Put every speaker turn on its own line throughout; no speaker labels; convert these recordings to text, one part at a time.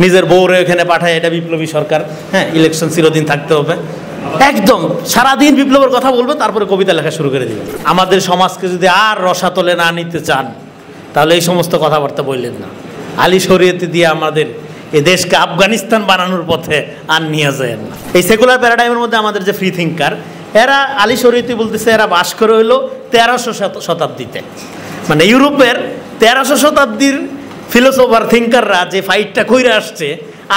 নিজের বউরে এখানে পাঠায়, এটা বিপ্লবী সরকার, হ্যাঁ ইলেকশন চিরদিন থাকতে হবে, একদম সারাদিন বিপ্লবের কথা বলবে, তারপরে কবিতা লেখা শুরু করে দিবে। আমাদের সমাজকে যদি আর রসাতলে না নিতে চান তাহলে এই সমস্ত কথাবার্তা বললেন না। আলী শরীয়তি দিয়ে আমাদের এ দেশকে আফগানিস্তান বানানোর পথে আর নিয়ে যায় না। এই সেকুলার প্যারাডাইমের মধ্যে আমাদের যে ফ্রি থিঙ্কার, এরা আলী শরীয়তি বলতেছে এরা বাস করে হইলো 1300 শতাব্দীতে, মানে ইউরোপের 1300 শতাব্দীর ফিলোসোফার থিঙ্কাররা যে ফাইটটা কইরা আসছে,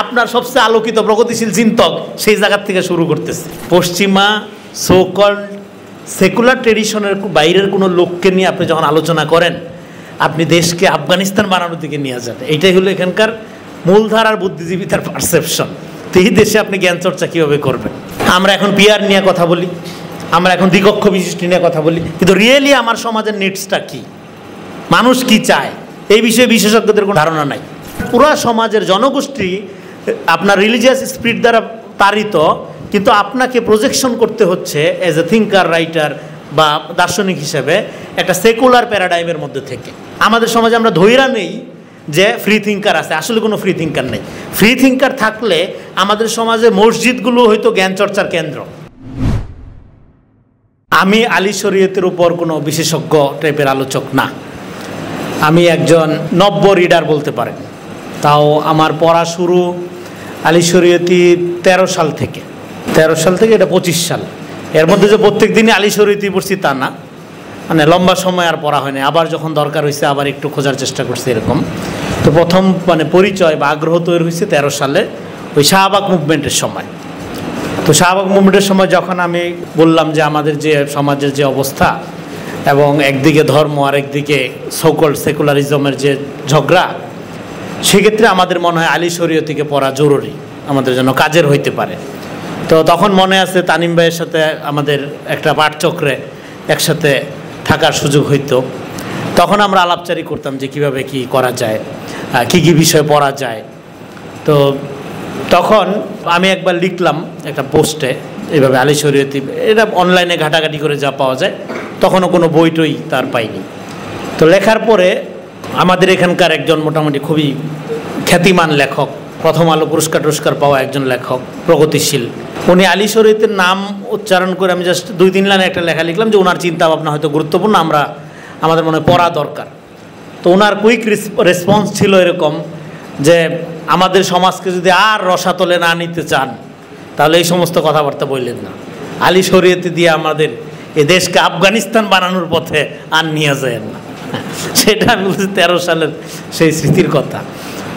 আপনার সবচেয়ে আলোকিত প্রগতিশীল চিন্তক সেই জায়গার থেকে শুরু করতেছে। পশ্চিমা সোকল্ড সেকুলার ট্রেডিশনের বাইরের কোনো লোককে নিয়ে আপনি যখন আলোচনা করেন, আপনি দেশকে আফগানিস্তান বানানোর দিকে নিয়ে যান, এইটাই হলো এখানকার মূলধারার বুদ্ধিজীবী তার পারসেপশন। তো এই দেশে আপনি জ্ঞান চর্চা কীভাবে করবেন? আমরা এখন পিয়ার নিয়ে কথা বলি, আমরা এখন দ্বিকক্ষ বিশিষ্টি নিয়ে কথা বলি, কিন্তু রিয়েলি আমার সমাজের নিডসটা কী, মানুষ কি চায়, এই বিষয়ে বিশেষজ্ঞদের কোনো ধারণা নাই। পুরো সমাজের জনগোষ্ঠী আপনার রিলিজিয়াস স্পিরিট দ্বারা তাড়িত, কিন্তু আপনাকে প্রজেকশন করতে হচ্ছে এজ এ থিঙ্কার, রাইটার বা দার্শনিক হিসেবে একটা সেকুলার প্যারাডাইমের মধ্যে থেকে। আমাদের সমাজে আমরা ধৈরা নেই যে ফ্রি থিঙ্কার আছে, আসলে কোনো ফ্রি থিঙ্কার নেই। ফ্রি থিঙ্কার থাকলে আমাদের সমাজে মসজিদগুলো হয়তো জ্ঞান চর্চার কেন্দ্র। আমি আলী শরীয়তের উপর কোনো বিশেষজ্ঞ টাইপের আলোচক না, আমি একজন নব্য রিডার বলতে পারেন। তাও আমার পড়া শুরু আলী শরীয়তি 13 সাল থেকে, এটা 25 সাল। এর মধ্যে যে প্রত্যেক দিনই আলী শরীয়তি পড়ছি তা না, মানে লম্বা সময় আর পড়া হয়নি। আবার যখন দরকার হয়েছে আবার একটু খোঁজার চেষ্টা করছি এরকম। তো প্রথম মানে পরিচয় বা আগ্রহ তৈরি হয়েছে 13 সালে ওই শাহবাগ মুভমেন্টের সময়। তো শাহবাগ মুভমেন্টের সময় যখন আমি বললাম যে আমাদের যে সমাজের যে অবস্থা, এবং একদিকে ধর্ম আর একদিকে সোকল্ড সেকুলারিজমের যে ঝগড়া, সেক্ষেত্রে আমাদের মনে হয় আলী শরীয়তিকে পড়া জরুরি, আমাদের জন্য কাজের হইতে পারে। তো তখন মনে আছে তানিম ভাইয়ের সাথে আমাদের একটা পাঠচক্রে একসাথে থাকার সুযোগ হইতো। তখন আমরা আলাপচারি করতাম যে কিভাবে কি করা যায়, কি কি বিষয় পড়া যায়। তো তখন আমি একবার লিখলাম একটা পোস্টে এইভাবে আলী শরীয়তি, এটা অনলাইনে ঘাটাঘাটি করে যা পাওয়া যায়, তখনও কোনো বইটই তার পাইনি। তো লেখার পরে আমাদের এখানকার একজন মোটামুটি খুবই খ্যাতিমান লেখক, প্রথম আলো পুরস্কার পাওয়া একজন লেখক, প্রগতিশীল, উনি আলী শরীয়তের নাম উচ্চারণ করে আমি জাস্ট 2-3 লাইনে একটা লেখা লিখলাম যে ওনার চিন্তা ভাবনা হয়তো গুরুত্বপূর্ণ, আমাদের মনে পড়া দরকার। তো ওনার কুইক রেসপন্স ছিল এরকম যে আমাদের সমাজকে যদি আর রসাতলে না নিতে চান তাহলে এই সমস্ত কথাবার্তা বললেন না। আলী শরীয়তি দিয়ে আমাদের এ দেশকে আফগানিস্তান বানানোর পথে আর নিয়ে যায় না। সেটা আমি বলছি 13 সালের সেই স্মৃতির কথা।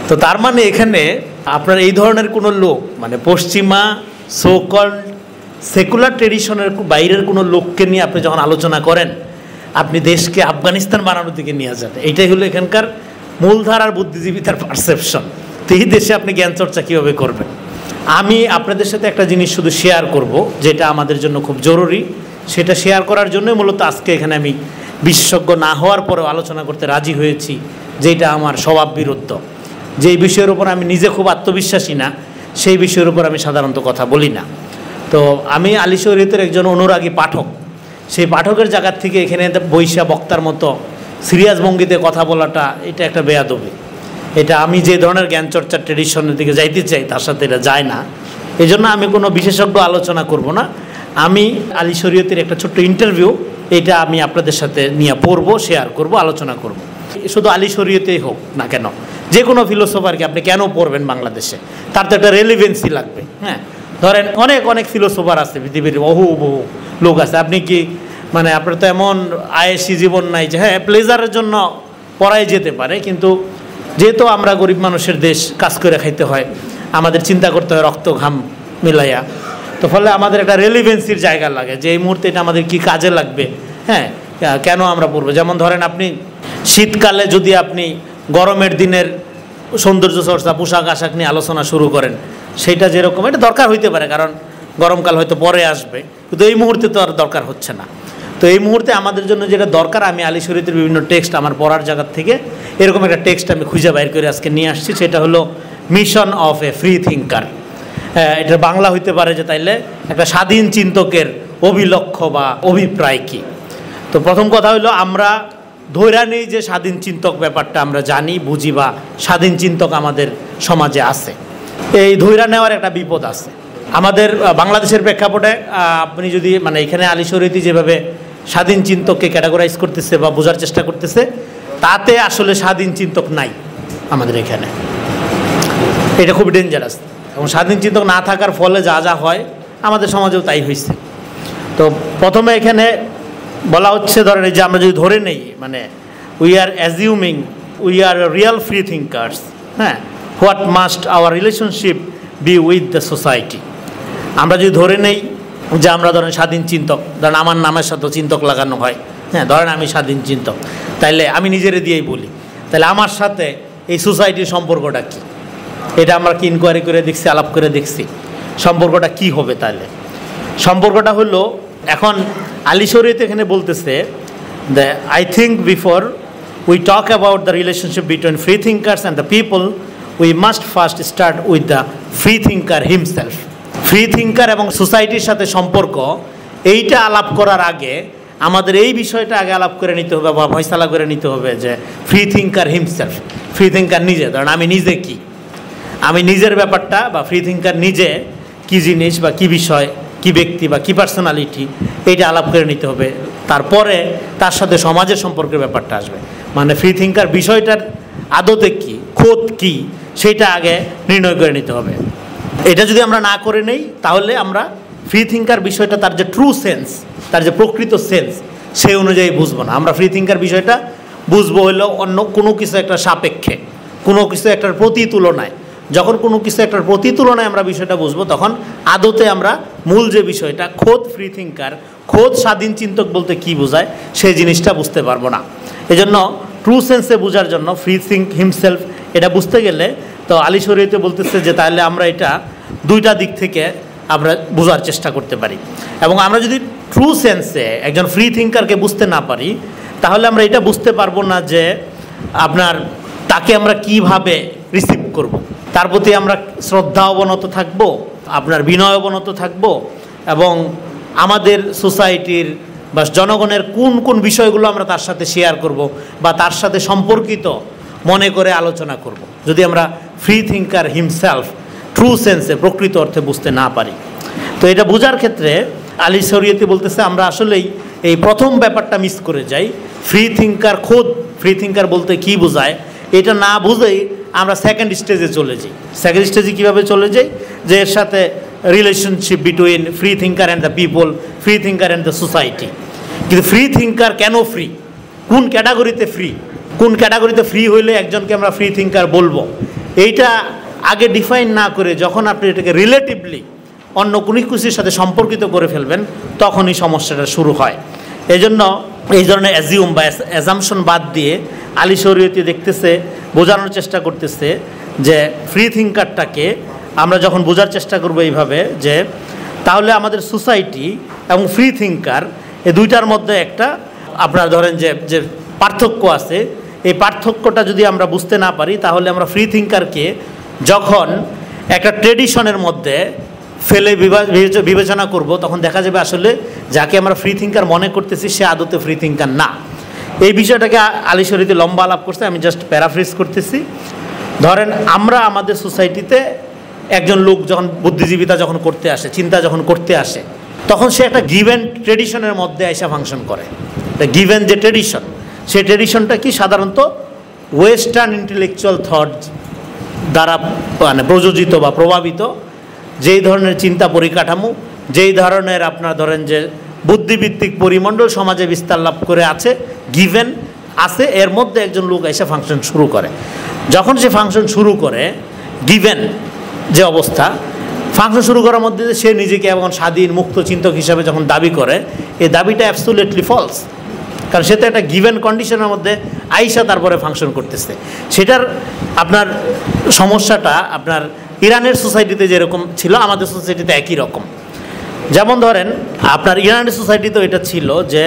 তো তার মানে এখানে আপনার এই ধরনের কোনো লোক, মানে পশ্চিমা সোকল্ড সেকুলার ট্রেডিশনের বাইরের কোনো লোককে নিয়ে আপনি যখন আলোচনা করেন, আপনি দেশকে আফগানিস্তান বানানোর দিকে নিয়ে যান, এইটাই হলো এখানকার মূলধারার বুদ্ধিজীবী তার পারসেপশন। তো এই দেশে আপনি জ্ঞান চর্চা কীভাবে করবেন? আমি আপনাদের সাথে একটা জিনিস শুধু শেয়ার করব, যেটা আমাদের জন্য খুব জরুরি। সেটা শেয়ার করার জন্যই মূলত আজকে এখানে আমি বিশেষজ্ঞ না হওয়ার পরেও আলোচনা করতে রাজি হয়েছি, যেটা আমার স্বভাব বিরুদ্ধ। যেই বিষয়ের উপর আমি নিজে খুব আত্মবিশ্বাসী না, সেই বিষয়ের উপর আমি সাধারণত কথা বলি না। তো আমি আলী শরীয়তের একজন অনুরাগী পাঠক, সেই পাঠকের জায়গার থেকে এখানে বৈশা বক্তার মতো সিরিয়াস ভঙ্গিতে কথা বলাটা এটা একটা বেয়াদবি। এটা আমি যে ধরনের জ্ঞান চর্চার ট্রেডিশনের দিকে যাইতে চাই তার সাথে এটা যায় না। এই জন্য আমি কোনো বিশেষজ্ঞ আলোচনা করব না। আমি আলী শরীয়তের একটা ছোট্ট ইন্টারভিউ, এটা আমি আপনাদের সাথে নিয়ে পড়বো, শেয়ার করব, আলোচনা করব। শুধু আলী শরীয়তেই হোক না কেন, যে কোনো ফিলোসোফারকে আপনি কেন পড়বেন বাংলাদেশে, তার তো একটা রেলিভেন্সি লাগবে। হ্যাঁ, ধরেন অনেক ফিলোসোফার আছে পৃথিবীর, বহু লোক আছে। আপনি কি মানে আপনার তো এমন আয়েসি জীবন নাই যে হ্যাঁ প্লেজারের জন্য পড়াই যেতে পারে, কিন্তু যেহেতু আমরা গরিব মানুষের দেশ, কাজ করে খাইতে হয়, আমাদের চিন্তা করতে হয় রক্ত ঘাম মিলাইয়া। তো ফলে আমাদের একটা রেলিভেন্সির জায়গা লাগে যে এই মুহূর্তে এটা আমাদের কী কাজে লাগবে, হ্যাঁ কেন আমরা পড়বো। যেমন ধরেন আপনি শীতকালে যদি আপনি গরমের দিনের সৌন্দর্য চর্চা, পোশাক আশাক নিয়ে আলোচনা শুরু করেন, সেটা যেরকম এটা দরকার হইতে পারে, কারণ গরমকাল হয়তো পরে আসবে, কিন্তু এই মুহূর্তে তো আর দরকার হচ্ছে না। তো এই মুহূর্তে আমাদের জন্য যেটা দরকার, আমি আলী শরীয়তের বিভিন্ন টেক্সট আমার পড়ার জায়গার থেকে এরকম একটা টেক্সট আমি খুঁজে বাইর করে আজকে নিয়ে আসছি। সেটা হলো mission of A free thinker. এটা বাংলা হইতে পারে যে তাইলে একটা স্বাধীন চিন্তকের অভিলক্ষ্য বা অভিপ্রায় কী। তো প্রথম কথা হলো আমরা ধৈরা নেই যে স্বাধীন চিন্তক ব্যাপারটা আমরা জানি বুঝি বা স্বাধীন চিন্তক আমাদের সমাজে আছে। এই ধৈরা নেওয়ার একটা বিপদ আছে আমাদের বাংলাদেশের প্রেক্ষাপটে। আপনি যদি মানে এখানে আলী শরীয়তি যেভাবে স্বাধীন চিন্তককে ক্যাটাগরাইজ করতেছে বা বোঝার চেষ্টা করতেছে, তাতে আসলে স্বাধীন চিন্তক নাই আমাদের এখানে। এটা খুব ডেঞ্জারাস। এবং স্বাধীন চিন্তক না থাকার ফলে যা যা হয় আমাদের সমাজেও তাই হয়েছে। তো প্রথমে এখানে বলা হচ্ছে, ধরেন এই যে আমরা যদি ধরে নেই মানে we are assuming we are real free thinkers, হ্যাঁ, what must our relationship be with the society. আমরা যদি ধরে নেই যে আমরা ধরেন স্বাধীন চিন্তক, ধরেন আমার নামের সাথে চিন্তক লাগানো হয়, হ্যাঁ, ধরেন আমি স্বাধীন চিন্তক, তাইলে আমি নিজেরে দিয়েই বলি, তাহলে আমার সাথে এই সোসাইটির সম্পর্কটা কী? এটা আমরা কি ইনকোয়ারি করে দেখছি, আলাপ করে দেখছি, সম্পর্কটা কি হবে? তাহলে সম্পর্কটা হলো, এখন আলী শরীয়ত এখানে বলতেছে the I think before we talk about the relationship between free thinkers and the people we must first start with the free thinker himself. Free thinker এবং সোসাইটির সাথে সম্পর্ক এইটা আলাপ করার আগে আমাদের এই বিষয়টা আগে আলাপ করে নিতে হবে বা ফয়সালা করে নিতে হবে যে free thinker himself, free thinker নিজে, ধরেন আমি নিজে কি, আমি নিজের ব্যাপারটা বা ফ্রি থিঙ্কার নিজে কি জিনিস বা কি বিষয়, কি ব্যক্তি বা কি পার্সোনালিটি, এইটা আলাপ করে নিতে হবে। তারপরে তার সাথে সমাজের সম্পর্কের ব্যাপারটা আসবে। মানে ফ্রি থিঙ্কার বিষয়টার আদতে কি, খোদ কি, সেইটা আগে নির্ণয় করে নিতে হবে। এটা যদি আমরা না করে নেই তাহলে আমরা ফ্রি থিঙ্কার বিষয়টা তার যে ট্রু সেন্স, তার যে প্রকৃত সেন্স, সেই অনুযায়ী বুঝবো না। আমরা ফ্রি থিঙ্কার বিষয়টা বুঝবো হলো অন্য কোনো কিছু একটা সাপেক্ষে, কোনো কিছু একটার প্রতি তুলনায়। যখন কোনো কিছু একটার প্রতি তুলনায় আমরা বিষয়টা বুঝবো, তখন আদতে আমরা মূল যে বিষয়টা খোদ ফ্রি থিঙ্কার, খোদ স্বাধীন চিন্তক বলতে কি বোঝায় সেই জিনিসটা বুঝতে পারবো না। এজন্য ট্রু সেন্সে বোঝার জন্য ফ্রি থিঙ্ক হিমসেলফ এটা বুঝতে গেলে তো আলী শরীয়তে বলতেছে যে তাহলে আমরা এটা দুইটা দিক থেকে আমরা বোঝার চেষ্টা করতে পারি। এবং আমরা যদি ট্রু সেন্সে একজন ফ্রি থিঙ্কারকে বুঝতে না পারি, তাহলে আমরা এটা বুঝতে পারবো না যে আপনার তাকে আমরা কিভাবে রিসিভ করব, তার প্রতি আমরা শ্রদ্ধা অবনত থাকব, আপনার বিনয় অবনত থাকব, এবং আমাদের সোসাইটির বা জনগণের কোন কোন বিষয়গুলো আমরা তার সাথে শেয়ার করব বা তার সাথে সম্পর্কিত মনে করে আলোচনা করব, যদি আমরা ফ্রি থিঙ্কার হিমসেলফ ট্রু সেন্সে প্রকৃত অর্থে বুঝতে না পারি। তো এটা বোঝার ক্ষেত্রে আলী শরীয়তি বলতেছে আমরা আসলেই এই প্রথম ব্যাপারটা মিস করে যাই। ফ্রি থিঙ্কার খোদ ফ্রি থিঙ্কার বলতে কী বোঝায় এটা না বুঝেই আমরা সেকেন্ড স্টেজে চলে যাই। সেকেন্ড স্টেজে কীভাবে চলে যাই, যে এর সাথে relationship between free thinker and the people, free thinker and the society. কিন্তু ফ্রি থিঙ্কার কেন ফ্রি, কোন ক্যাটাগরিতে ফ্রি, কোন ক্যাটাগরিতে ফ্রি হইলে একজনকে আমরা ফ্রি থিঙ্কার বলবো, এইটা আগে ডিফাইন না করে যখন আপনি এটাকে রিলেটিভলি অন্য কোনো কিছুর সাথে সম্পর্কিত করে ফেলবেন, তখনই সমস্যাটা শুরু হয়। এই জন্য এই ধরনের অ্যাজিউম বা অ্যাজামশন বাদ দিয়ে আলী শরীয়তি দেখতেছে, বোঝানোর চেষ্টা করতেছে যে ফ্রি থিঙ্কারটাকে আমরা যখন বোঝার চেষ্টা করবো এইভাবে, যে তাহলে আমাদের সোসাইটি এবং ফ্রি থিঙ্কার এই দুইটার মধ্যে একটা আপনার ধরেন যে পার্থক্য আছে, এই পার্থক্যটা যদি আমরা বুঝতে না পারি, তাহলে আমরা ফ্রি থিঙ্কারকে যখন একটা ট্রেডিশনের মধ্যে ফেলে বিবেচনা করব, তখন দেখা যাবে আসলে যাকে আমরা ফ্রি থিঙ্কার মনে করতেছি সে আদতে ফ্রি থিঙ্কার না। এই বিষয়টাকে আলী শরীয়তি লম্বা আলাপ করছে, আমি জাস্ট প্যারাফ্রেজ করতেছি। ধরেন আমরা আমাদের সোসাইটিতে একজন লোক যখন বুদ্ধিজীবিতা যখন করতে আসে, চিন্তা যখন করতে আসে, তখন সে একটা গিভেন ট্রেডিশনের মধ্যে এসে ফাংশন করে। গিভেন যে ট্রেডিশন, সেই ট্রেডিশনটা কি সাধারণত ওয়েস্টার্ন ইন্টেলেকচুয়াল থট দ্বারা মানে প্রযোজিত বা প্রভাবিত। যেই ধরনের চিন্তা পরিকাঠামো, যেই ধরনের আপনার ধরেন যে বুদ্ধিভিত্তিক পরিমণ্ডল সমাজে বিস্তার লাভ করে আছে, গিভেন আছে, এর মধ্যে একজন লোক এসে ফাংশন শুরু করে। যখন সে ফাংশন শুরু করে, গিভেন যে অবস্থা, ফাংশন শুরু করার মধ্যে সে নিজেকে এবং স্বাধীন মুক্ত চিন্তক হিসাবে যখন দাবি করে, এই দাবিটা অ্যাবসোলিউটলি ফলস। কারণ সে তো একটা গিভেন কন্ডিশনের মধ্যে আইসা তারপরে ফাংশন করতেছে। সেটার আপনার সমস্যাটা আপনার ইরানের সোসাইটিতে যেরকম ছিল, আমাদের সোসাইটিতে একই রকম। যেমন ধরেন আপনার ইরানের সোসাইটিতেও এটা ছিল যে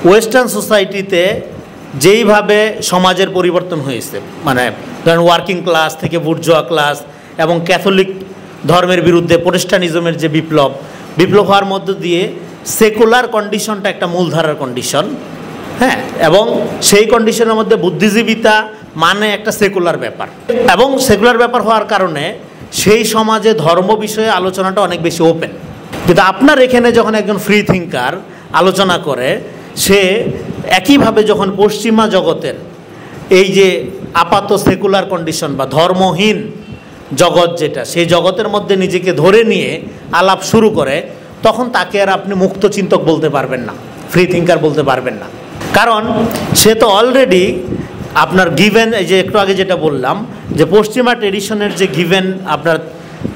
ওয়েস্টার্ন সোসাইটিতে যেইভাবে সমাজের পরিবর্তন হয়েছে, মানে ধরেন ওয়ার্কিং ক্লাস থেকে বুর্জোয়া ক্লাস এবং ক্যাথলিক ধর্মের বিরুদ্ধে প্রোটেস্টানিজমের যে বিপ্লব হওয়ার মধ্য দিয়ে সেকুলার কন্ডিশনটা একটা মূলধারার কন্ডিশন, হ্যাঁ, এবং সেই কন্ডিশনের মধ্যে বুদ্ধিজীবিতা মানে একটা সেকুলার ব্যাপার, এবং সেকুলার ব্যাপার হওয়ার কারণে সেই সমাজে ধর্ম বিষয়ে আলোচনাটা অনেক বেশি ওপেন। কিন্তু আপনার এখানে যখন একজন ফ্রি থিঙ্কার আলোচনা করে, সে একইভাবে যখন পশ্চিমা জগতের এই যে আপাত সেকুলার কন্ডিশন বা ধর্মহীন জগৎ যেটা, সেই জগতের মধ্যে নিজেকে ধরে নিয়ে আলাপ শুরু করে, তখন তাকে আর আপনি মুক্ত চিন্তক বলতে পারবেন না, ফ্রি থিঙ্কার বলতে পারবেন না। কারণ সে তো অলরেডি আপনার গিভেন, এই যে একটু আগে যেটা বললাম যে পশ্চিমা ট্রেডিশনের যে গিভেন আপনার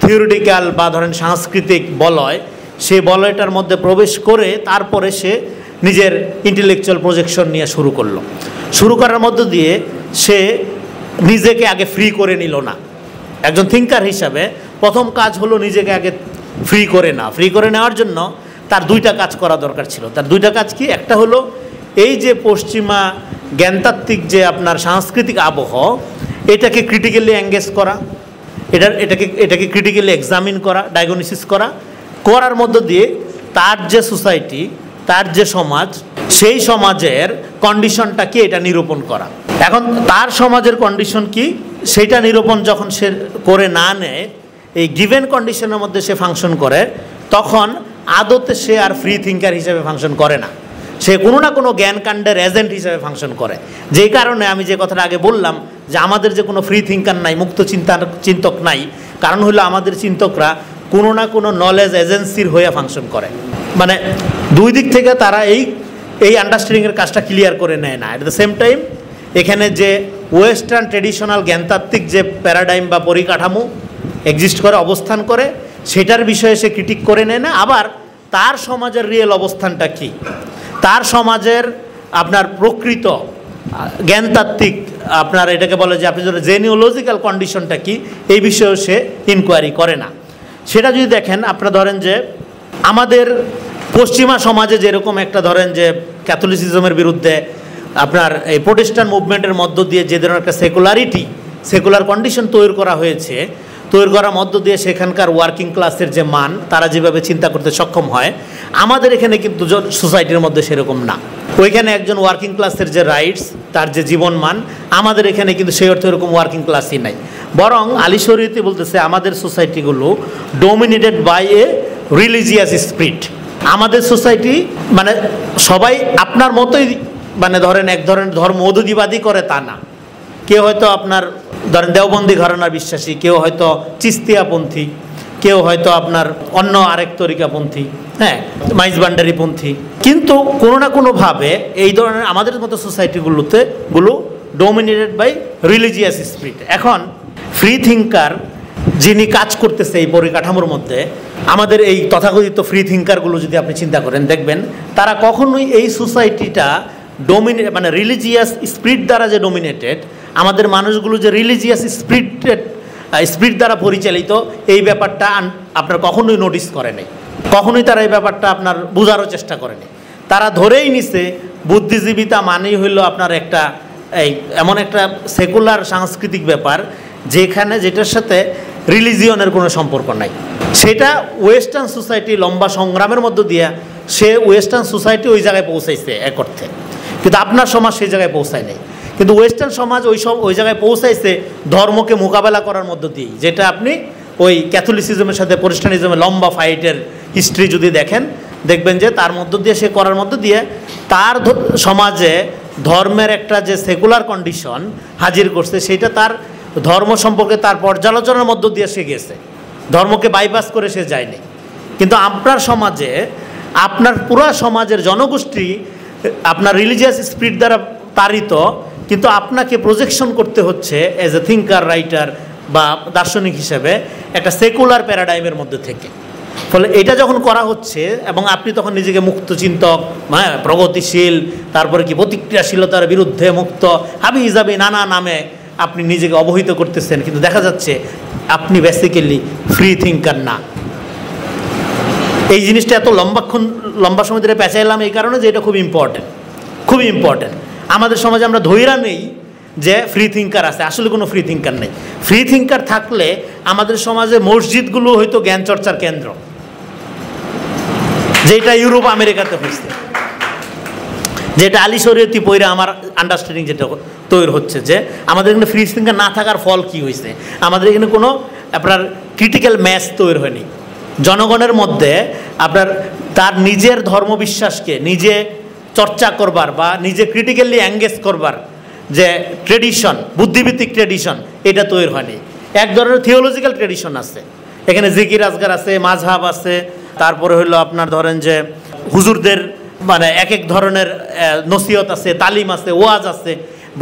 থিওরিটিক্যাল বা ধরেন সাংস্কৃতিক বলয়, সেই বলয়টার মধ্যে প্রবেশ করে তারপরে সে নিজের ইন্টেলেকচুয়াল প্রজেকশন নিয়ে শুরু করার মধ্য দিয়ে সে নিজেকে আগে ফ্রি করে নিল না। একজন থিঙ্কার হিসাবে প্রথম কাজ হলো নিজেকে আগে ফ্রি করে নেওয়ার জন্য তার দুইটা কাজ করা দরকার ছিল। তার দুইটা কাজ কি? একটা হলো এই যে পশ্চিমা জ্ঞানতাত্ত্বিক যে আপনার সাংস্কৃতিক আবহ, এটাকে ক্রিটিক্যালি এঙ্গেজ করা, এটাকে ক্রিটিক্যালি এক্সামিন করা, ডায়াগনোসিস করার মধ্য দিয়ে তার যে সোসাইটি, তার যে সমাজ, সেই সমাজের কন্ডিশনটা কি এটা নিরূপণ করা। এখন তার সমাজের কন্ডিশন কি সেইটা নিরূপণ যখন সে করে না নেয়, এই গিভেন কন্ডিশনের মধ্যে সে ফাংশন করে, তখন আদতে সে আর ফ্রি থিঙ্কার হিসেবে ফাংশন করে না, সে কোনো না কোনো জ্ঞানকাণ্ডের এজেন্ট হিসেবে ফাংশন করে। যেই কারণে আমি যে কথাটা আগে বললাম যে আমাদের যে কোনো ফ্রি থিঙ্কার নাই, মুক্ত চিন্তক নাই, কারণ হলো আমাদের চিন্তকরা কোনো না কোনো নলেজ এজেন্সির হয়ে ফাংশন করে। মানে দুই দিক থেকে তারা এই আন্ডারস্ট্যান্ডিংয়ের কাজটা ক্লিয়ার করে নেয় না। অ্যাট দ্য সেম টাইম এখানে যে ওয়েস্টার্ন ট্রেডিশনাল জ্ঞানতাত্ত্বিক যে প্যারাডাইম বা পরিকাঠামো এক্সিস্ট করে, অবস্থান করে, সেটার বিষয়ে সে ক্রিটিক করে নেয় না। আবার তার সমাজের রিয়েল অবস্থানটা কি, তার সমাজের আপনার প্রকৃত জ্ঞানতাত্ত্বিক আপনার এটাকে বলে যে আপনি ধরেন জেনিওলজিক্যাল কন্ডিশনটা কি, এই বিষয়েও সে ইনকোয়ারি করে না। সেটা যদি দেখেন, আপনারা ধরেন যে আমাদের পশ্চিমা সমাজে যেরকম একটা ধরেন যে ক্যাথলিসিজমের বিরুদ্ধে আপনার এই প্রোটেস্ট্যান্ট মুভমেন্টের মধ্য দিয়ে যে ধরনের একটা সেকুলার কন্ডিশন তৈরি করা হয়েছে, তৈরি করার মধ্য দিয়ে সেখানকার ওয়ার্কিং ক্লাসের যে মান, তারা যেভাবে চিন্তা করতে সক্ষম হয়, আমাদের এখানে কিন্তু সোসাইটির মধ্যে সেরকম না। ওইখানে একজন ওয়ার্কিং ক্লাসের যে রাইটস, তার যে জীবন মান, আমাদের এখানে কিন্তু সেই অর্থে এরকম ওয়ার্কিং ক্লাসই নাই। বরং আলী শরীয়তি বলতেছে আমাদের সোসাইটিগুলো dominated by a religious spirit. আমাদের সোসাইটি মানে সবাই আপনার মতোই, মানে ধরেন এক ধরনের ধর্ম অদ্বৈতবাদী করে তা না। কেউ হয়তো আপনার ধরেন দেওবন্দি ঘরানার বিশ্বাসী, কেউ হয়তো চিস্তিয়াপন্থী, কেউ হয়তো আপনার অন্য আরেক তরিকাপন্থী, হ্যাঁ, মাইজবান্ডারিপন্থী। কিন্তু কোনো না কোনোভাবে এই ধরনের আমাদের মতো সোসাইটিগুলো ডোমিনেটেড বাই রিলিজিয়াস স্পিরিট। এখন ফ্রি থিঙ্কার যিনি কাজ করতেছে এই পরিকাঠামোর মধ্যে, আমাদের এই তথাকথিত ফ্রি থিঙ্কারগুলো যদি আপনি চিন্তা করেন, দেখবেন তারা কখনোই এই সোসাইটিটা মানে রিলিজিয়াস স্পিরিট দ্বারা যে ডোমিনেটেড, আমাদের মানুষগুলো যে রিলিজিয়াস স্পিরিট দ্বারা পরিচালিত, এই ব্যাপারটা আপনার কখনোই নোটিস করে নাই, কখনোই তারা এই ব্যাপারটা আপনার বোঝারও চেষ্টা করেনি। তারা ধরেই নিছে বুদ্ধিজীবিতা মানেই হইল আপনার একটা এমন একটা সেকুলার সাংস্কৃতিক ব্যাপার যেটার সাথে রিলিজিয়নের কোনো সম্পর্ক নাই। সেটা ওয়েস্টার্ন সোসাইটি লম্বা সংগ্রামের মধ্য দিয়ে সে ওয়েস্টার্ন সোসাইটি ওই জায়গায় পৌঁছাইছে এক অর্থে, কিন্তু আপনার সমাজ সেই জায়গায় পৌঁছায় নাই। কিন্তু ওয়েস্টার্ন সমাজ ওই জায়গায় পৌঁছাইছে ধর্মকে মোকাবেলা করার মধ্য দিয়েই, যেটা আপনি ওই ক্যাথলিসিজমের সাথে প্রোটেস্ট্যান্টিজমের লম্বা ফাইটের হিস্ট্রি যদি দেখেন, দেখবেন যে তার মধ্য দিয়ে সে করার মধ্য দিয়ে তার সমাজে ধর্মের একটা যে সেকুলার কন্ডিশন হাজির করছে, সেটা তার ধর্ম সম্পর্কে তার পর্যালোচনার মধ্য দিয়ে সে গেছে, ধর্মকে বাইপাস করে সে যায়নি। কিন্তু আপনার সমাজে আপনার পুরো সমাজের জনগোষ্ঠী আপনার রিলিজিয়াস স্পিরিট দ্বারা তাড়িত, কিন্তু আপনাকে প্রজেকশন করতে হচ্ছে এজ এ থিঙ্কার, রাইটার বা দার্শনিক হিসেবে একটা সেকুলার প্যারাডাইমের মধ্যে থেকে। ফলে এটা যখন করা হচ্ছে এবং আপনি তখন নিজেকে মুক্ত চিন্তক, হ্যাঁ, প্রগতিশীল, তারপরে কি প্রতিক্রিয়াশীলতার বিরুদ্ধে মুক্ত, হাবি হিসাবে নানা নামে আপনি নিজেকে অবহিত করতেছেন, কিন্তু দেখা যাচ্ছে আপনি বেসিক্যালি ফ্রি থিঙ্কার না। এই জিনিসটা এত লম্বা সময় ধরে পেঁচাইলাম এই কারণে যে এটা খুব ইম্পর্টেন্ট। আমাদের সমাজে আমরা ধৈরা নেই যে ফ্রি থিঙ্কার আছে, আসলে কোনো ফ্রি থিঙ্কার নেই। ফ্রি থিঙ্কার থাকলে আমাদের সমাজে মসজিদগুলো হয়তো জ্ঞান চর্চার কেন্দ্র, যেটা ইউরোপ আমেরিকাতে হয়েছে। যেটা আলী শরীয়তি পইরা আমার আন্ডারস্ট্যান্ডিং যেটা তৈরি হচ্ছে যে আমাদের এখানে ফ্রি থিঙ্কার না থাকার ফল কি হয়েছে, আমাদের এখানে কোনো আপনার ক্রিটিক্যাল ম্যাস তৈরি হয়নি। জনগণের মধ্যে আপনার তার নিজের ধর্মবিশ্বাসকে নিজে চর্চা করবার বা নিজে ক্রিটিক্যালি এঙ্গেজ করবার যে ট্রেডিশন, বুদ্ধিভিত্তিক ট্রেডিশন, এটা তৈরি হয়নি। এক ধরনের থিওলজিক্যাল ট্রেডিশন আছে, এখানে জিকির আজগার আছে, মাযহাব আছে, তারপরে হলো আপনার ধরেন যে হুজুরদের মানে এক এক ধরনের নসিহত আছে, তালিম আছে, ওয়াজ আছে।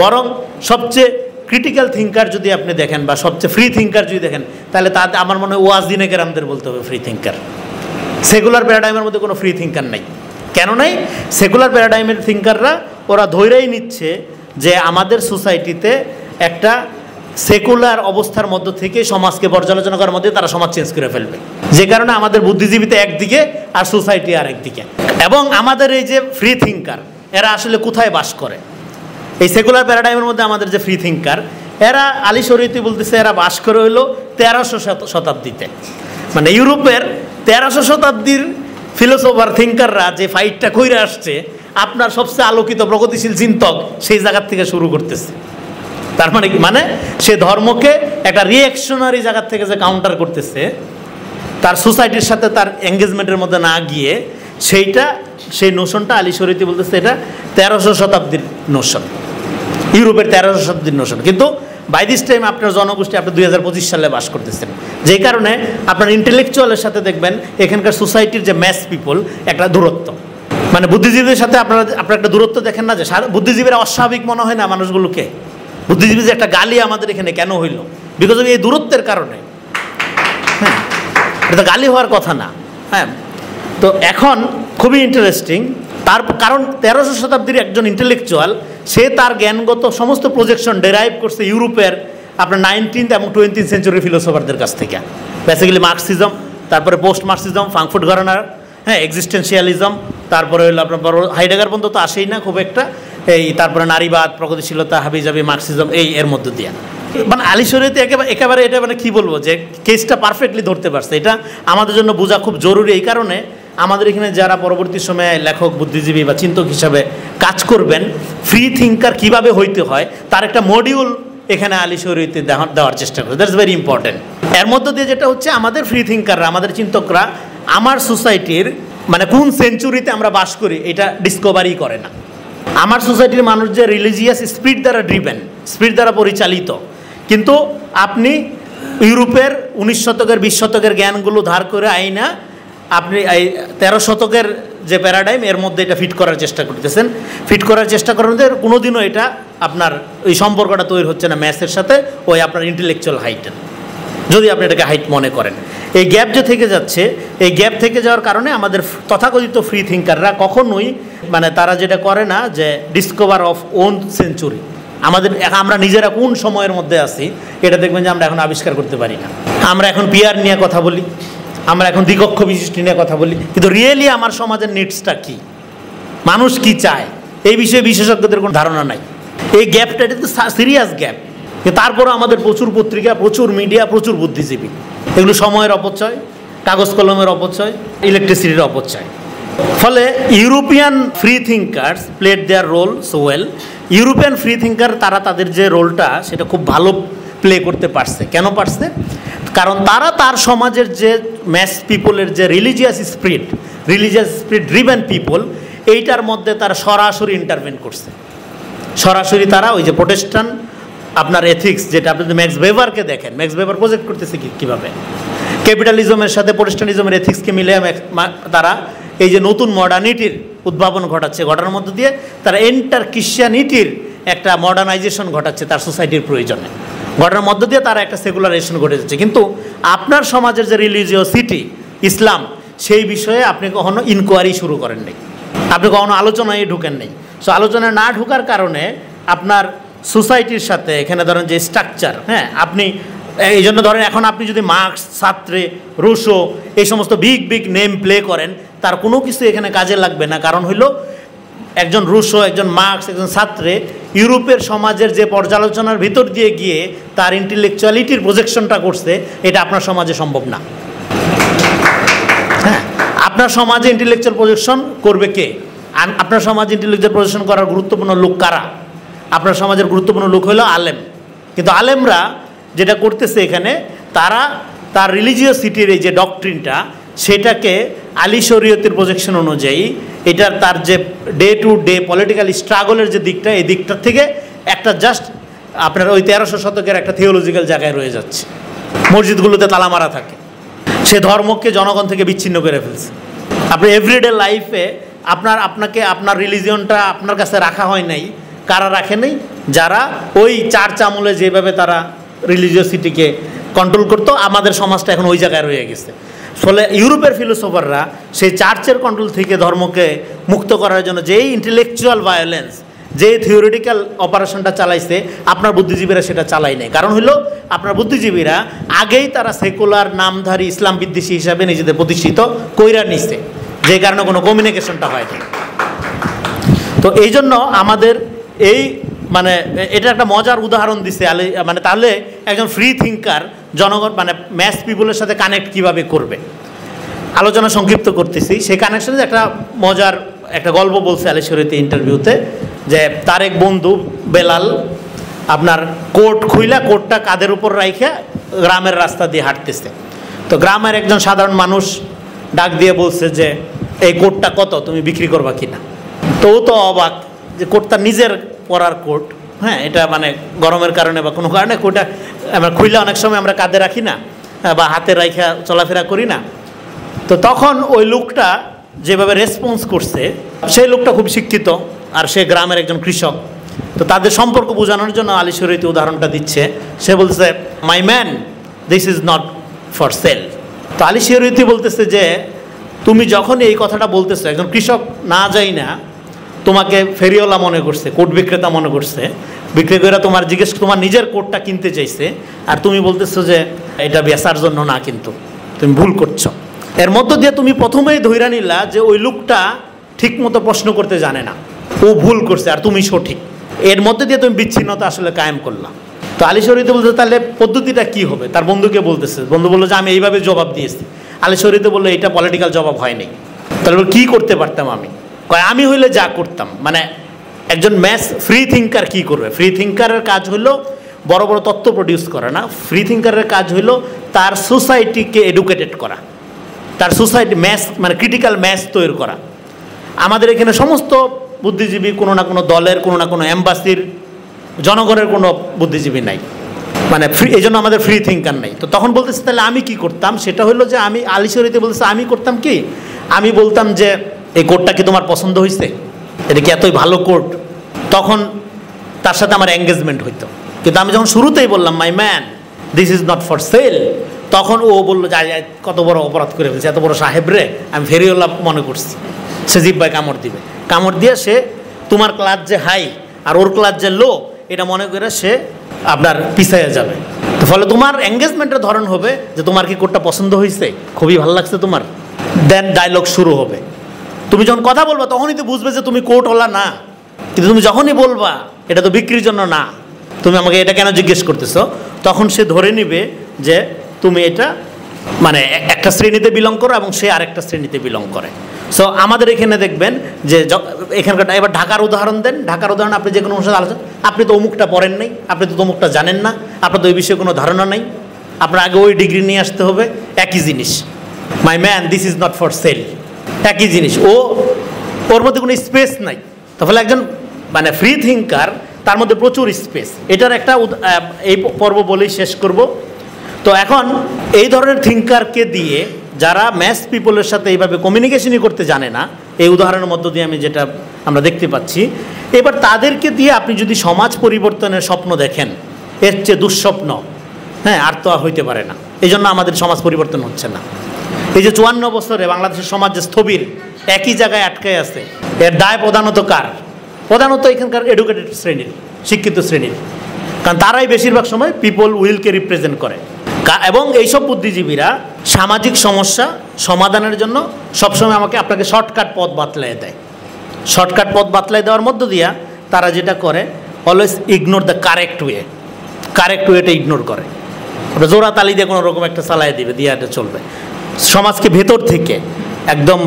বরং সবচেয়ে ক্রিটিক্যাল থিঙ্কার যদি আপনি দেখেন বা সবচেয়ে ফ্রি থিঙ্কার যদি দেখেন, তাহলে তাতে আমার মনে হয় ওয়াজ দিনে কেরামদের বলতে হবে ফ্রি থিঙ্কার। সেকুলার প্যারাডাইমের মধ্যে কোনো ফ্রি থিঙ্কার নেই। কেন নেই? সেকুলার প্যারাডাইমের থিঙ্কাররা ওরা ধৈরেই নিচ্ছে যে আমাদের সোসাইটিতে একটা সেকুলার অবস্থার মধ্য থেকে সমাজকে পর্যালোচনা করার মধ্যে তারা সমাজ চেঞ্জ করে ফেলবে, যে কারণে আমাদের বুদ্ধিজীবীতে একদিকে আর সোসাইটি আর একদিকে। এবং আমাদের এই যে ফ্রি থিঙ্কার এরা আসলে কোথায় বাস করে? এই সেকুলার প্যারাডাইমের মধ্যে আমাদের যে ফ্রি থিঙ্কার এরা আলী শরীয়তি বলতেছে এরা বাস করে হইলো 1300 শতাব্দীতে। মানে ইউরোপের 1300 শতাব্দীর ফিলোসোফার থিঙ্কাররা যে ফাইটটা কইরে আসছে, আপনার সবচেয়ে আলোকিত প্রগতিশীল চিন্তক সেই জায়গার থেকে শুরু করতেছে। তার মানে কি? মানে সে ধর্মকে একটা রিঅ্যাকশনারি জায়গার থেকে যে কাউন্টার করতেছে, তার সোসাইটির সাথে তার এঙ্গেজমেন্টের মধ্যে না গিয়ে সেই নোশনটা আলী শরীয়তি বলতেছে এটা 1300 শতাব্দীর নোশন, ইউরোপের 1300 শতাব্দীর নোশন। কিন্তু বাই দিস টাইম আপনার জনগোষ্ঠী আপনি 2025 সালে বাস করতেছেন, যেই কারণে আপনার ইন্টেলেকচুয়ালের সাথে দেখবেন এখানকার সোসাইটির যে ম্যাস পিপল একটা দূরত্ব, মানে বুদ্ধিজীবীদের সাথে আপনার একটা দূরত্ব দেখেন না, যে বুদ্ধিজীবীরা অস্বাভাবিক মনে হয় না মানুষগুলোকে? বুদ্ধিজীবী যে একটা গালি আমাদের এখানে কেন হইল? বিকজ অফ এই দূরত্বের কারণে। হ্যাঁ, এটা গালি হওয়ার কথা না। হ্যাঁ, তো এখন খুবই ইন্টারেস্টিং, তার কারণ 1300 শতাব্দীর একজন ইন্টেলেকচুয়াল সে তার জ্ঞানগত সমস্ত প্রজেকশন ডেরাইভ করছে ইউরোপের আপনার 19th এবং 20th সেঞ্চুরি ফিলোসোফারদের কাছ থেকে। বেসিক্যালি মার্কসিজম, তারপরে পোস্ট মার্কসিজম, ফ্রাঙ্কফুর্ট ঘরানার, হ্যাঁ, এক্সিস্টেন্সিয়ালিজম, তারপরে হলো আপনার বড় হাইডেগার পর্যন্ত তো আসেই না খুব একটা, এই তারপরে নারীবাদ, প্রগতিশীলতা, হাবিজাবি, মার্কসিজম, এর মধ্যে দিয়ে মানে আলী শরীয়তি একেবারে এটা মানে কি বলবো যে কেসটা পারফেক্টলি ধরতে পারছে। এটা আমাদের জন্য বোঝা খুব জরুরি। এই কারণে আমাদের এখানে যারা পরবর্তী সময়ে লেখক, বুদ্ধিজীবী বা চিন্তক হিসাবে কাজ করবেন, ফ্রি থিঙ্কার কীভাবে হইতে হয় তার একটা মডিউল এখানে আলী শরীয়তি দেওয়ার চেষ্টা করে। That's very important. এর মধ্য দিয়ে যেটা হচ্ছে আমাদের ফ্রি থিঙ্কাররা, আমাদের চিন্তকরা আমার সোসাইটির মানে কোন সেঞ্চুরিতে আমরা বাস করি এটা ডিসকভারি করে না। আমার সোসাইটির মানুষ যে রিলিজিয়াস স্পিরিট দ্বারা ড্রিভেন, স্পিরিট দ্বারা পরিচালিত, কিন্তু আপনি ইউরোপের 19 শতকের 20 শতকের জ্ঞানগুলো ধার করে আইনা আপনি এই 13 শতকের যে প্যারাডাইম এর মধ্যে এটা ফিট করার চেষ্টা করতেছেন। ফিট করার চেষ্টা করার মধ্যে কোনোদিনও এটা আপনার ওই সম্পর্কটা তৈরি হচ্ছে না ম্যাথের সাথে, ওই আপনার ইন্টেলেকচুয়াল হাইটের, যদি আপনি এটাকে হাইট মনে করেন। এই গ্যাপ যে থেকে যাচ্ছে, এই গ্যাপ থেকে যাওয়ার কারণে আমাদের তথাকথিত ফ্রি থিঙ্কাররা কখনোই মানে তারা যেটা করে না যে ডিসকভার অফ ওন সেঞ্চুরি, আমরা নিজেরা কোন সময়ের মধ্যে আছি এটা দেখবেন যে আমরা এখন আবিষ্কার করতে পারি না। আমরা এখন পিয়ার নিয়ে কথা বলি, আমরা এখন দ্বিকক্ষ বিশিষ্টি নিয়ে কথা বলি, কিন্তু রিয়েলি আমার সমাজের নিডসটা কি, মানুষ কি চায়, এই বিষয়ে বিশেষজ্ঞদের কোনো ধারণা নাই। এই গ্যাপটা এটা তো সিরিয়াস গ্যাপ। তারপরও আমাদের প্রচুর পত্রিকা, প্রচুর মিডিয়া, প্রচুর বুদ্ধিজীবী, এগুলো সময়ের অপচয়, কাগজ কলমের অপচয়, ইলেকট্রিসিটির অপচয়। ফলে European free thinkers played their role so well. European free thinker তারা তাদের যে রোলটা সেটা খুব ভালো প্লে করতে পারছে। কেন পারছে? কারণ তারা তার সমাজের যে ম্যাস পিপলের যে রিলিজিয়াস স্পিরিট ড্রিভেন পিপল, এইটার মধ্যে তারা সরাসরি ইন্টারভেন করছে। সরাসরি তারা ওই যে প্রোটেস্টান আপনার এথিক্স, যেটা আপনি ম্যাক্স ওয়েবারকে দেখেন, ম্যাক্স ওয়েবার প্রজেক্ট করতেছে কীভাবে ক্যাপিটালিজমের সাথে প্রোটেস্টানিজমের এথিক্সকে মিলে তারা এই যে নতুন মডার্নিটির উদ্ভাবন ঘটানোর মধ্য দিয়ে তারা এন্টার ক্রিশ্চিয়ানিটির একটা মডার্নাইজেশন ঘটাচ্ছে তার সোসাইটির প্রয়োজনে। ঘটনার মধ্য দিয়ে তারা একটা সেকুলারাইজেশন ঘটে যাচ্ছে। কিন্তু আপনার সমাজের যে রিলিজিওসিটি ইসলাম, সেই বিষয়ে আপনি কখনো ইনকোয়ারি শুরু করেন নাই, আপনি কখনো আলোচনায় ঢুকেন নাই। সো আলোচনায় না ঢোকার কারণে আপনার সোসাইটির সাথে এখানে ধরেন যে স্ট্রাকচার, হ্যাঁ, আপনি এই জন্য ধরেন এখন আপনি যদি মার্কস, সার্ত্রে, রুশো এই সমস্ত বিগ নেম প্লে করেন, তার কোনো কিছু এখানে কাজে লাগবে না। কারণ হইল একজন রুশো, একজন মার্কস, একজন সার্ত্রে ইউরোপের সমাজের যে পর্যালোচনার ভিতর দিয়ে গিয়ে তার ইন্টেলেকচুয়ালিটির প্রজেকশনটা করছে, এটা আপনার সমাজে সম্ভব না। হ্যাঁ, আপনার সমাজে ইন্টেলেকচুয়াল প্রজেকশন করবে কে? আপনার সমাজ ইন্টেলেকচুয়াল প্রদর্শন করার গুরুত্বপূর্ণ লোক কারা? আপনার সমাজের গুরুত্বপূর্ণ লোক হলো আলেম। কিন্তু আলেমরা যেটা করতেছে এখানে, তারা তার রিলিজিয়াসিটির এই যে ডক্ট্রিনটা, সেটাকে আলী শরীয়তের প্রজেকশন অনুযায়ী এটার তার যে ডে টু ডে পলিটিক্যাল স্ট্রাগলের যে দিকটা, এই দিকটার থেকে একটা জাস্ট আপনার ওই 1300 শতকের একটা থিওলজিক্যাল জায়গায় রয়ে যাচ্ছে। মসজিদগুলোতে তালা মারা থাকে, সে ধর্মকে জনগণ থেকে বিচ্ছিন্ন করে ফেলছে। আপনি এভরিডে লাইফে আপনার রিলিজিয়নটা আপনার কাছে রাখা হয় নাই। কারা রাখে নাই? যারা ওই চার্চ আমলে যেভাবে তারা রিলিজিয়াসিটিকে কন্ট্রোল করতো, আমাদের সমাজটা এখন ওই জায়গায় রয়ে গেছে। ফলে ইউরোপের ফিলোসফাররা সেই চার্চের কন্ট্রোল থেকে ধর্মকে মুক্ত করার জন্য যেই ইন্টেলেকচুয়াল ভায়োলেন্স, যে থিওরিটিক্যাল অপারেশনটা চালাইছে, আপনার বুদ্ধিজীবীরা সেটা চালাই নাই। কারণ হলো আপনার বুদ্ধিজীবীরা আগেই তারা সেকুলার নামধারী ইসলাম বিদ্বেষী হিসাবে নিজেদের প্রতিষ্ঠিত কইরা নিচ্ছে, যে কারণে কোনো কমিউনিকেশনটা হয়নি। তো এই জন্য আমাদের এই মানে এটা একটা মজার উদাহরণ দিছে আলী, মানে তাহলে একজন ফ্রি থিঙ্কার জনগণ মানে ম্যাস পিপুলের সাথে কানেক্ট কিভাবে করবে। আলোচনা সংক্ষিপ্ত করতেছি। সেই কানেকশনে একটা মজার একটা গল্প বলছে আলী শরীয়তি ইন্টারভিউতে, যে তার এক বন্ধু বেলাল আপনার কোট খুইলা কোটটা কাঁধের উপর রাইখে গ্রামের রাস্তা দিয়ে হাঁটতেছে। তো গ্রামের একজন সাধারণ মানুষ ডাক দিয়ে বলছে যে এই কোটটা কত, তুমি বিক্রি করবা কিনা? তো ও তো অবাক যে কোটটা নিজের পরার কোট, হ্যাঁ, এটা মানে গরমের কারণে বা কোনো কারণে কোটটা আমরা খুইলে অনেক সময় আমরা কাঁধে রাখি না বা হাতে রাইখা চলাফেরা করি না। তো তখন ওই লোকটা যেভাবে রেসপন্স করছে, সেই লোকটা খুব শিক্ষিত আর সে গ্রামের একজন কৃষক। তো তাদের সম্পর্ক বোঝানোর জন্য আলী শরীয়তি উদাহরণটা দিচ্ছে। সে বলছে, মাই man, this is not for sale. তো আলী শরীয়তি বলতেছে যে তুমি যখন এই কথাটা বলতেছো, একজন কৃষক না যাই না তোমাকে ফেরিওয়ালা মনে করছে, কোট বিক্রেতা মনে করছে, বিক্রি করে তোমার জিজ্ঞেস তোমার নিজের কোটটা কিনতে চাইছে, আর তুমি বলতেছো যে এটা বেচার জন্য না, কিন্তু তুমি ভুল করছো। এর মধ্য দিয়ে তুমি প্রথমেই ধইরা নিলা যে ওই লোকটা ঠিক মতো প্রশ্ন করতে জানে না, ও ভুল করছে আর তুমি সঠিক। এর মধ্যে দিয়ে তুমি বিচ্ছিন্নতা আসলে কায়েম করলাম। তো আলী শরীয়তি বলতে তাহলে পদ্ধতিটা কি হবে? তার বন্ধুকে বলতেছে, বন্ধু বললো যে আমি এইভাবে জবাব দিয়েছি। আলী শরীয়তি বললো এটা পলিটিক্যাল জবাব হয়নি। তাহলে কি করতে পারতাম আমি হইলে যা করতাম, মানে একজন ম্যাস ফ্রি থিঙ্কার কি করবে? ফ্রি থিঙ্কারের কাজ হলো বড় বড় তত্ত্ব প্রডিউস করা না, ফ্রি থিঙ্কারের কাজ হলো তার সোসাইটিকে এডুকেটেড করা, তার সোসাইটি ম্যাস মানে ক্রিটিক্যাল ম্যাস তৈরি করা। আমাদের এখানে সমস্ত বুদ্ধিজীবী কোনো না কোনো দলের, কোনো না কোনো এম্বাসির, জনগণের কোনো বুদ্ধিজীবী নাই, মানে এই জন্য আমাদের ফ্রি থিঙ্কার নেই। তো তখন বলতেছে তাহলে আমি কি করতাম? সেটা হলো যে আমি আলী শরীয়তি বলতেছে আমি করতাম কি, আমি বলতাম যে এই কোটটা কি তোমার পছন্দ হয়েছে, এটা কি এতই ভালো কোট? তখন তার সাথে আমার এঙ্গেজমেন্ট হইতো। কিন্তু আমি যখন শুরুতেই বললাম মাই man, this is not for sale, তখন ও বললো যে কত বড় অপরাধ করে ফেলছে, এত বড় সাহেব রে, আমি ফেরিওয়ালা মনে করছি। সে জিব্বায় কামড় দিবে, কামড় দিয়ে সে তোমার ক্লাস যে হাই আর ওর ক্লাস যে লো, এটা মনে করে সে আপনার পিছাইয়া যাবে। তো ফলে তোমার এঙ্গেজমেন্টের ধরন হবে যে তোমার কি কোটটা পছন্দ হয়েছে, খুবই ভালো লাগছে তোমার, দেন ডায়লগ শুরু হবে। তুমি যখন কথা বলবা তখনই তো বুঝবে যে তুমি কোটওয়ালা না। কিন্তু তুমি যখনই বলবা এটা তো বিক্রির জন্য না, তুমি আমাকে এটা কেন জিজ্ঞেস করতেছো, তখন সে ধরে নিবে যে তুমি এটা মানে একটা শ্রেণীতে বিলং করো এবং সে আরেকটা শ্রেণীতে বিলং করে। সো আমাদের এখানে দেখবেন যে এখানকার, এবার ঢাকার উদাহরণ দেন। ঢাকার উদাহরণ আপনি যে কোনো অনুষ্ঠানে আলোচনা, আপনি তো অমুকটা পড়েন নাই, আপনি তো অমুকটা জানেন না, আপনার তো ওই বিষয়ে কোনো ধারণা নাই, আপনার আগে ওই ডিগ্রি নিয়ে আসতে হবে। একই জিনিস, মাই man, this is not for sale, একই জিনিস। ওর মধ্যে কোনো স্পেস নাই। তাহলে একজন মানে ফ্রি থিঙ্কার, তার মধ্যে প্রচুর স্পেস। এটার একটা এই পর্ব বলেই শেষ করব। তো এখন এই ধরনের থিঙ্কারকে দিয়ে যারা ম্যাস পিপলের সাথে এইভাবে কমিউনিকেশনই করতে জানে না, এই উদাহরণের মধ্য দিয়ে আমি যেটা আমরা দেখতে পাচ্ছি, এবার তাদেরকে দিয়ে আপনি যদি সমাজ পরিবর্তনের স্বপ্ন দেখেন, এর চেয়ে দুঃস্বপ্ন আর তো হইতে পারে না। এই জন্য আমাদের সমাজ পরিবর্তন হচ্ছে না। এই যে 54 বছরে বাংলাদেশের সমাজ যে স্থবির, একই জায়গায় আটকে আছে, এর দায় প্রধানত কার? প্রধানত এখানকার এডুকেটেড শ্রেণীর, শিক্ষিত শ্রেণীর। কারণ তারাই বেশিরভাগ সময় পিপল উইলকে রিপ্রেজেন্ট করে। এবং এইসব বুদ্ধিজীবীরা সামাজিক সমস্যা সমাধানের জন্য সবসময় আপনাকে শর্টকাট পথ বাতলাই দেয়। শর্টকাট পথ বাতলাই দেওয়ার মধ্য দিয়া তারা যেটা করে, always ignore the correct way. Correct ওয়েটা ইগনোর করে, ওটা জোড়া তালি দিয়ে কোনো রকম একটা চালাই দিবে, দিয়ে এটা চলবে। সমাজকে ভেতর থেকে একদম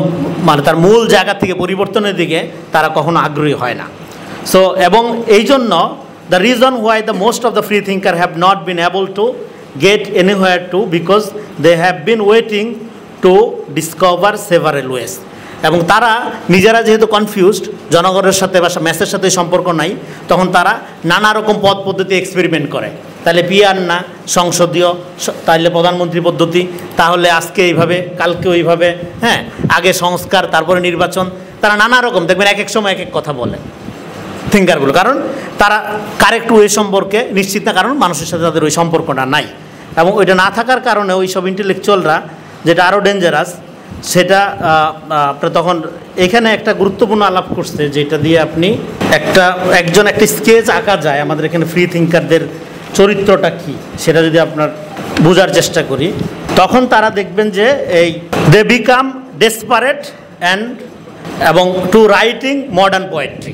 মানে তার মূল জায়গা থেকে পরিবর্তনের দিকে তারা কখনো আগ্রহী হয় না। সো এবং এই জন্য the reason why the most of the free thinker have not been able to get anywhere to, because they have been waiting to discover several ways. এবং তারা নিজেরা যেহেতু কনফিউজড, জনগণের সাথে বা ম্যাসের সাথে সম্পর্ক নাই, তখন তারা নানা রকম পদ পদ্ধতি এক্সপেরিমেন্ট করে। তাহলে পিআর না সংসদীয়, তাহলে প্রধানমন্ত্রী পদ্ধতি, তাহলে আজকে এইভাবে কালকে ওইভাবে, হ্যাঁ আগে সংস্কার তারপরে নির্বাচন, তারা নানা রকম দেখবেন এক এক সময় এক এক কথা বলে থিঙ্কারগুলো, কারণ তারা কারেক্ট ওয়ে সম্পর্কে নিশ্চিত না, কারণ মানুষের সাথে তাদের ওই সম্পর্কটা নাই। এবং ওইটা না থাকার কারণে ওই সব ইন্টেলেকচুয়ালরা, যেটা আরও ডেঞ্জারাস, সেটা আপনার তখন এখানে একটা গুরুত্বপূর্ণ আলাপ করছে, যেটা দিয়ে আপনি একটা স্কেচ আঁকা যায় আমাদের এখানে ফ্রি থিঙ্কারদের চরিত্রটা কি, সেটা যদি আপনার বোঝার চেষ্টা করি, তখন তারা দেখবেন যে এই দে বিকাম ডেসপারেট এবং টু রাইটিং মডার্ন পোয়েট্রি।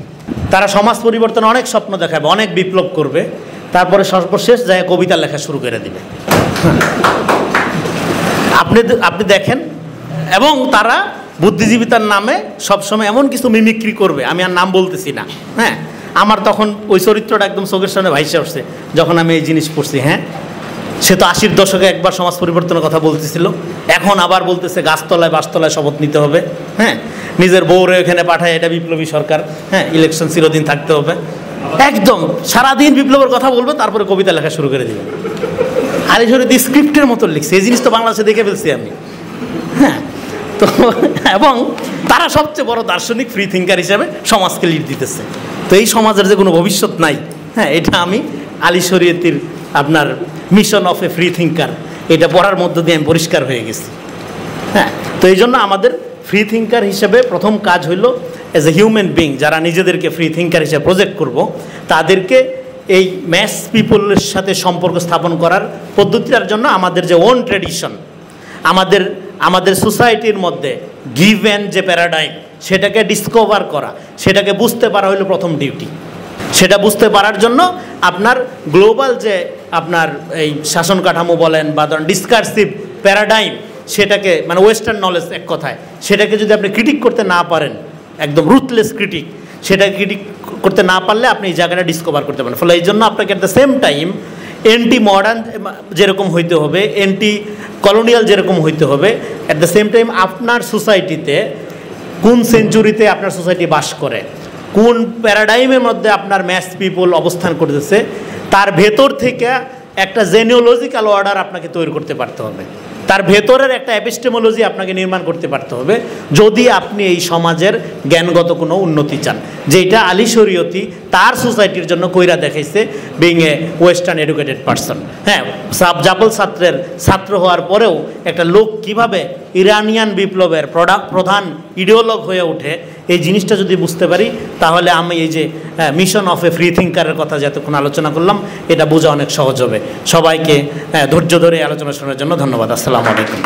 তারা সমাজ পরিবর্তনে অনেক স্বপ্ন দেখাবে, অনেক বিপ্লব করবে, তারপরে সর্বশেষ যায় কবিতা লেখা শুরু করে দিবে। আপনি দেখেন, এবং তারা বুদ্ধিজীবিতার নামে সবসময় এমন কিছু মিমিক্রি করবে, আমি আর নাম বলতেছি না। হ্যাঁ, আমার তখন ওই চরিত্রটা একদম চোখের সামনে ভাইসে আসছে যখন আমি এই জিনিস পড়ছি। হ্যাঁ, সে তো 80-র দশকে একবার সমাজ পরিবর্তনের কথা বলতেছিল, এখন আবার বলতেছে গাছতলায় বাসতলায় শপথ নিতে হবে। হ্যাঁ, নিজের বউরে এখানে পাঠায়, এটা বিপ্লবী সরকার। হ্যাঁ, ইলেকশন চিরদিন থাকতে হবে, একদম সারাদিন বিপ্লবের কথা বলবে, তারপরে কবিতা লেখা শুরু করে দিবে। আলী শরীয়তী স্ক্রিপ্টের মতো লিখছে, এই জিনিস তো বাংলাদেশে দেখে ফেলছি আমি। হ্যাঁ, তো এবং তারা সবচেয়ে বড় দার্শনিক ফ্রি থিঙ্কার হিসেবে সমাজকে লিড দিতেছে। তো এই সমাজের যে কোনো ভবিষ্যৎ নাই, হ্যাঁ, এটা আমি আলী শরীয়তীর আপনার mission of A free thinker, এটা পড়ার মধ্য দিয়ে আমি পরিষ্কার হয়ে গেছি। হ্যাঁ, তো এই জন্য আমাদের ফ্রি থিঙ্কার হিসেবে প্রথম কাজ হইল, অ্যাজ এ হিউম্যান বিং যারা নিজেদেরকে ফ্রি থিঙ্কার হিসেবে প্রজেক্ট করব, তাদেরকে এই ম্যাস পিপলের সাথে সম্পর্ক স্থাপন করার পদ্ধতিটার জন্য আমাদের যে ওন ট্রেডিশন, আমাদের সোসাইটির মধ্যে গিভেন যে প্যারাডাইম, সেটাকে ডিসকভার করা, সেটাকে বুঝতে পারা হলো প্রথম ডিউটি। সেটা বুঝতে পারার জন্য আপনার গ্লোবাল যে আপনার এই শাসন কাঠামো বলেন বা ধরেন ডিসকার্সিভ প্যারাডাইম, সেটাকে মানে ওয়েস্টার্ন নলেজ এক কথায়, সেটাকে যদি আপনি ক্রিটিক করতে না পারেন, একদম রুথলেস ক্রিটিক, সেটাকে ক্রিটিক করতে না পারলে আপনি এই জায়গাটা ডিসকভার করতে পারেন। ফলে এই জন্য আপনাকে at the same time anti modern যেরকম হইতে হবে, এন্টি কলোনিয়াল যেরকম হইতে হবে, অ্যাট দ্য সেম টাইম আপনার সোসাইটিতে কোন সেঞ্চুরিতে আপনার সোসাইটি বাস করে, কোন প্যারাডাইমের মধ্যে আপনার ম্যাস পিপল অবস্থান করতেছে, তার ভেতর থেকে একটা জেনিওলজিক্যাল অর্ডার আপনাকে তৈরি করতে পারতে হবে, তার ভেতরের একটা এপিস্টেমোলজি আপনাকে নির্মাণ করতে পারতে হবে, যদি আপনি এই সমাজের জ্ঞানগত কোনো উন্নতি চান, যেটা আলী শরীয়তী তার সোসাইটির জন্য কইরা দেখাইছে, being a western educated person. হ্যাঁ, জাবল ছাত্রের ছাত্র হওয়ার পরেও একটা লোক কিভাবে ইরানিয়ান বিপ্লবের প্রধান ইডিওলগ হয়ে ওঠে, এই জিনিসটা যদি বুঝতে পারি, তাহলে আমি এই যে মিশন অফ এ ফ্রি থিঙ্কারের কথা যতক্ষণ আলোচনা করলাম, এটা বোঝা অনেক সহজ হবে। সবাইকে ধৈর্য ধরে আলোচনা শোনার জন্য ধন্যবাদ। আসসালামু আলাইকুম।